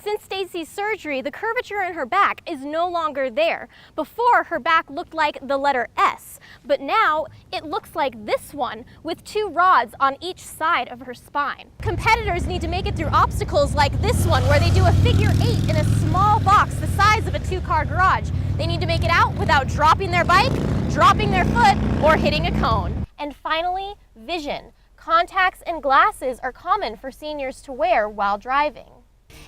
Since Stacy's surgery, the curvature in her back is no longer there. Before, her back looked like the letter S, but now it looks like this one with 2 rods on each side of her spine. Competitors need to make it through obstacles like this one, where they do a figure 8 in a small box the size of a 2-car garage. They need to make it out without dropping their bike, dropping their foot, or hitting a cone. And finally, vision. Contacts and glasses are common for seniors to wear while driving.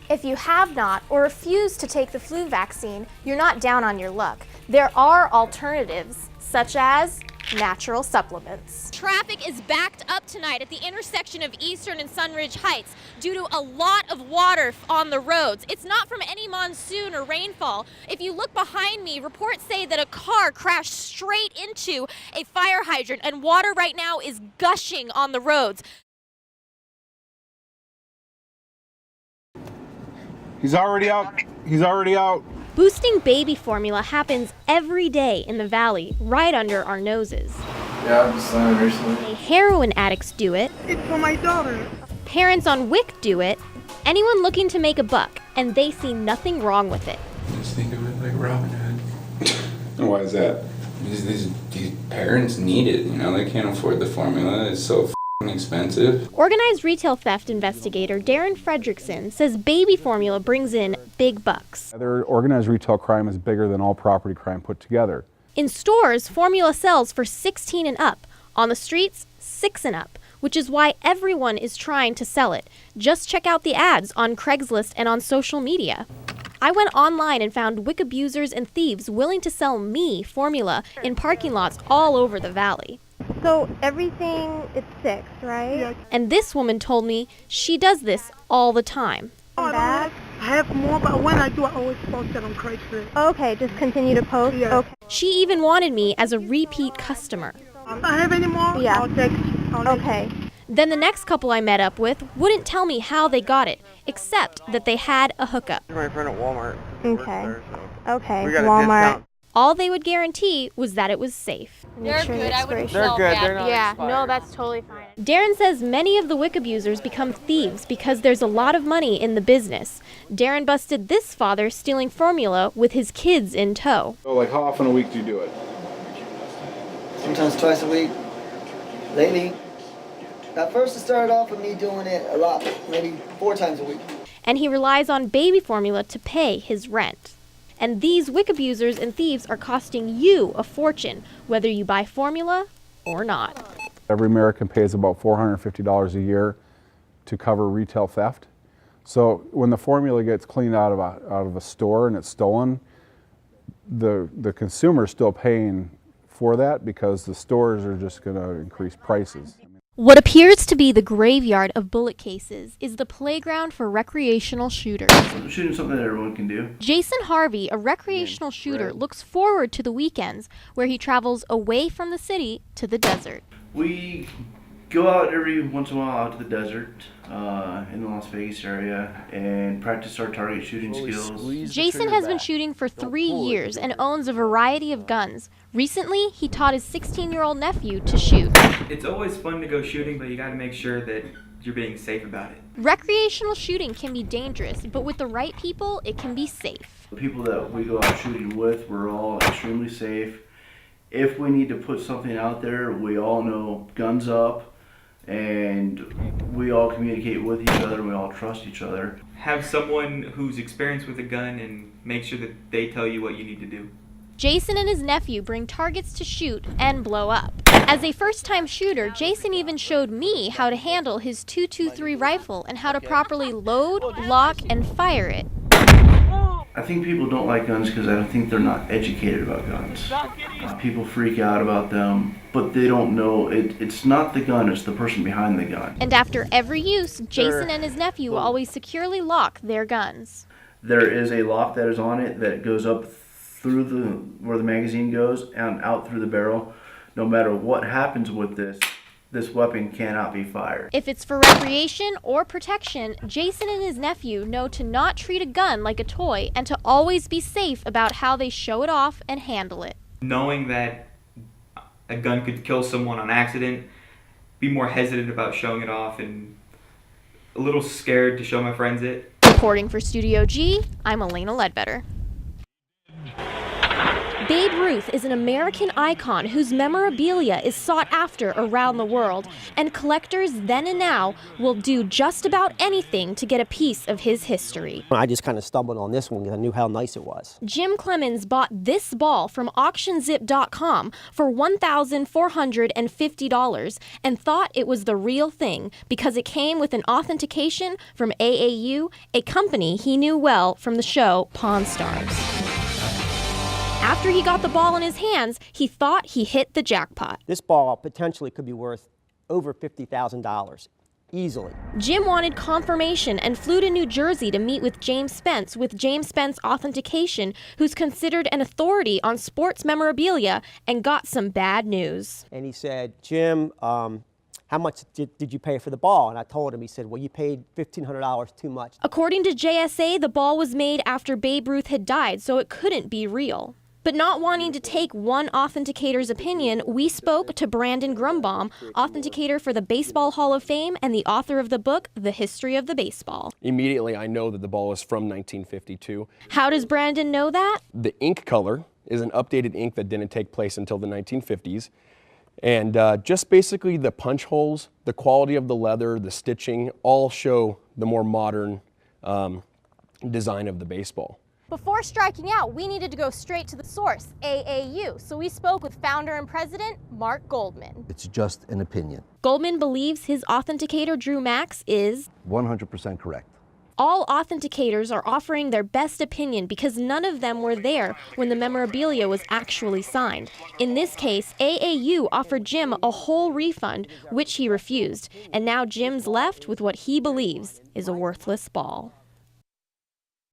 If you have not or refuse to take the flu vaccine, you're not down on your luck. There are alternatives, such as natural supplements. Traffic is backed up tonight at the intersection of Eastern and Sunridge Heights due to a lot of water on the roads. It's not from any monsoon or rainfall. If you look behind me, reports say that a car crashed straight into a fire hydrant, and water right now is gushing on the roads. He's already out. He's already out. Boosting baby formula happens every day in the valley, right under our noses. Yeah, I've just learned recently. Heroin addicts do it. It's for my daughter. Parents on WIC do it. Anyone looking to make a buck, and they see nothing wrong with it. Just think of it like Robin Hood. And why is that? These parents need it, you know, they can't afford the formula. It's so expensive. Organized retail theft investigator Darren Fredrickson says baby formula brings in big bucks. Their organized retail crime is bigger than all property crime put together. In stores, formula sells for 16 and up. On the streets, 6 and up, which is why everyone is trying to sell it. Just check out the ads on Craigslist and on social media. I went online and found WIC abusers and thieves willing to sell me formula in parking lots all over the valley. So everything is 6, right? Yeah. And this woman told me she does this all the time. Back? I have more, but when I do, I always post it on Craigslist. Okay, just continue to post? Yeah. Okay. She even wanted me as a repeat customer. If I have any more, Yeah. I'll text you. Okay. Then the next couple I met up with wouldn't tell me how they got it, except that they had a hookup. My friend at Walmart. Okay. Okay, We got a Walmart. discount. All they would guarantee was that it was safe. They're good. I wouldn't They're good. They're not Yeah, expired. no, that's totally fine. Darren says many of the WIC abusers become thieves because there's a lot of money in the business. Darren busted this father stealing formula with his kids in tow. So, like, how often a week do you do it? Sometimes twice a week. Lately, at first it started off with me doing it a lot, maybe 4 times a week. And he relies on baby formula to pay his rent. And these WIC abusers and thieves are costing you a fortune, whether you buy formula or not. Every American pays about $450 a year to cover retail theft. So when the formula gets cleaned out of a store and it's stolen, the consumer's still paying for that because the stores are just going to increase prices. What appears to be the graveyard of bullet cases is the playground for recreational shooters. Shooting something that everyone can do. Jason Harvey, a recreational shooter, looks forward to the weekends where he travels away from the city to the desert. We go out every once in a while out to the desert in the Las Vegas area and practice our target shooting skills. Jason has been shooting for 3 years and owns a variety of guns. Recently, he taught his 16-year-old nephew to shoot. It's always fun to go shooting, but you got to make sure that you're being safe about it. Recreational shooting can be dangerous, but with the right people, it can be safe. The people that we go out shooting with, we're all extremely safe. If we need to put something out there, we all know guns up, and we all communicate with each other, and we all trust each other. Have someone who's experienced with a gun and make sure that they tell you what you need to do. Jason and his nephew bring targets to shoot and blow up. As a first-time shooter, Jason even showed me how to handle his .223 rifle and how to properly load, lock, and fire it. I think people don't like guns because I think they're not educated about guns. People freak out about them, but they don't know it's not the gun, it's the person behind the gun. And after every use, Jason and his nephew always securely lock their guns. There is a lock that is on it that goes up through where the magazine goes and out through the barrel. No matter what happens with this weapon cannot be fired. If it's for recreation or protection, Jason and his nephew know to not treat a gun like a toy and to always be safe about how they show it off and handle it. Knowing that a gun could kill someone on accident, be more hesitant about showing it off and a little scared to show my friends it. Reporting for Studio G, I'm Alaina Leadbeter. Babe Ruth is an American icon whose memorabilia is sought after around the world, and collectors then and now will do just about anything to get a piece of his history. I just kind of stumbled on this one because I knew how nice it was. Jim Clemens bought this ball from auctionzip.com for $1,450 and thought it was the real thing because it came with an authentication from AAU, a company he knew well from the show Pawn Stars. After he got the ball in his hands, he thought he hit the jackpot. This ball potentially could be worth over $50,000, easily. Jim wanted confirmation and flew to New Jersey to meet with James Spence Authentication, who's considered an authority on sports memorabilia, and got some bad news. And he said, Jim, how much did you pay for the ball? And I told him, he said, well, you paid $1,500 too much. According to JSA, the ball was made after Babe Ruth had died, so it couldn't be real. But not wanting to take one authenticator's opinion, we spoke to Brandon Grumbaum, authenticator for the Baseball Hall of Fame and the author of the book, The History of the Baseball. Immediately, I know that the ball is from 1952. How does Brandon know that? The ink color is an updated ink that didn't take place until the 1950s. And just basically the punch holes, the quality of the leather, the stitching, all show the more modern design of the baseball. Before striking out, we needed to go straight to the source, AAU. So we spoke with founder and president, Mark Goldman. It's just an opinion. Goldman believes his authenticator, Drew Max, is 100% correct. All authenticators are offering their best opinion because none of them were there when the memorabilia was actually signed. In this case, AAU offered Jim a whole refund, which he refused. And now Jim's left with what he believes is a worthless ball.